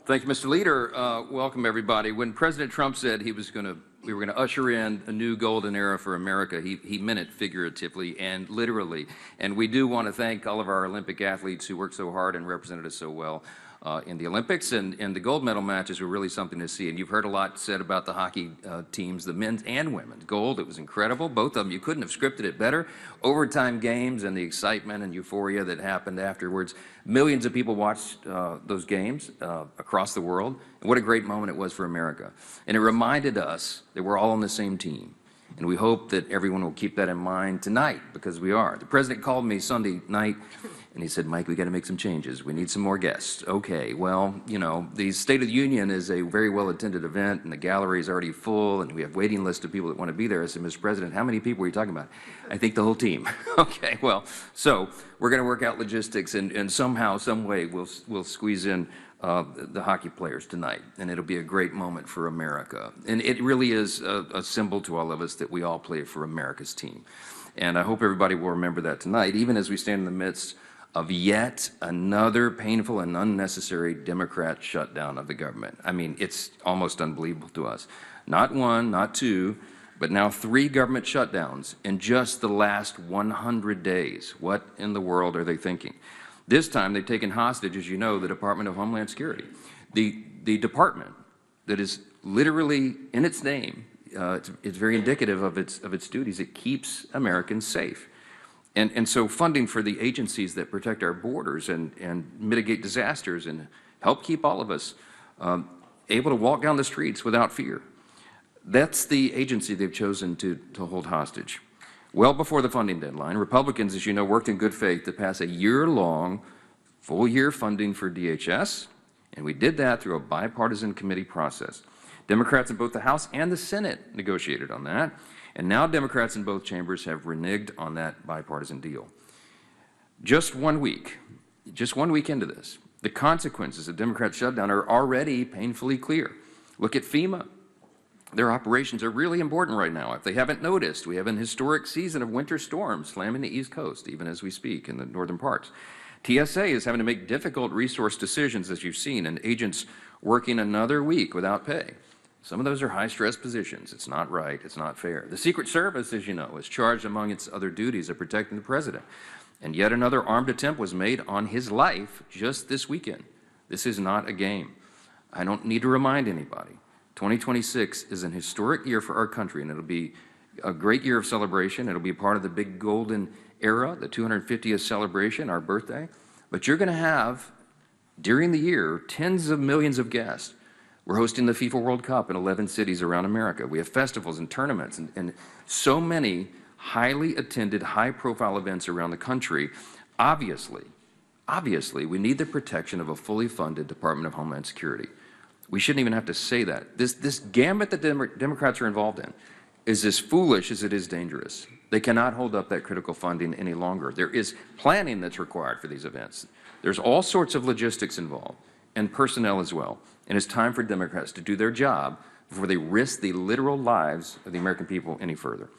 Thank you, Mr. Leader. Welcome, everybody. When President Trump said we were going to usher in a new golden era for America, he meant it figuratively and literally. And we do want to thank all of our Olympic athletes who worked so hard and represented us so well in the Olympics. And the gold medal matches were really something to see. And you've heard a lot said about the hockey teams, the men's and women's. Gold, it was incredible. Both of them, you couldn't have scripted it better. Overtime games and the excitement and euphoria that happened afterwards. Millions of people watched those games across the world. And what a great moment it was for America. And it reminded us that we're all on the same team. And we hope that everyone will keep that in mind tonight, because we are. The president called me Sunday night, and he said, "Mike, we got to make some changes. We need some more guests." Okay, well, you know, the State of the Union is a very well-attended event, and the gallery is already full, and we have waiting lists of people that want to be there. I said, "Mr. President, how many people are you talking about?" "I think the whole team." Okay, well, so we're going to work out logistics, and somehow, some way, we'll squeeze in the hockey players tonight, and it'll be a great moment for America. And it really is a symbol to all of us that we all play for America's team. And I hope everybody will remember that tonight, even as we stand in the midst of yet another painful and unnecessary Democrat shutdown of the government. I mean, it's almost unbelievable to us. Not one, not two, but now 3 government shutdowns in just the last 100 days. What in the world are they thinking? This time they've taken hostage, as you know, the Department of Homeland Security. The department that is literally in its name, it's very indicative of its duties. It keeps Americans safe. And so funding for the agencies that protect our borders and mitigate disasters and help keep all of us able to walk down the streets without fear. That's the agency they've chosen to hold hostage. Well before the funding deadline, Republicans, as you know, worked in good faith to pass a year-long, full-year funding for DHS, and we did that through a bipartisan committee process. Democrats in both the House and the Senate negotiated on that, and now Democrats in both chambers have reneged on that bipartisan deal. Just one week into this, the consequences of Democrat shutdown are already painfully clear. Look at FEMA. Their operations are really important right now. If they haven't noticed, we have an historic season of winter storms slamming the East Coast, even as we speak, in the northern parts. TSA is having to make difficult resource decisions, as you've seen, and agents working another week without pay. Some of those are high-stress positions. It's not right. It's not fair. The Secret Service, as you know, is charged among its other duties of protecting the president. And yet another armed attempt was made on his life just this weekend. This is not a game. I don't need to remind anybody. 2026 is an historic year for our country, and it'll be a great year of celebration. It'll be part of the big golden era, the 250th celebration, our birthday. But you're going to have, during the year, tens of millions of guests. We're hosting the FIFA World Cup in 11 cities around America. We have festivals and tournaments and so many highly attended, high-profile events around the country. Obviously, we need the protection of a fully funded Department of Homeland Security. We shouldn't even have to say that. This gambit that Democrats are involved in is as foolish as it is dangerous. They cannot hold up that critical funding any longer. There is planning that's required for these events. There's all sorts of logistics involved, and personnel as well. And it's time for Democrats to do their job before they risk the literal lives of the American people any further.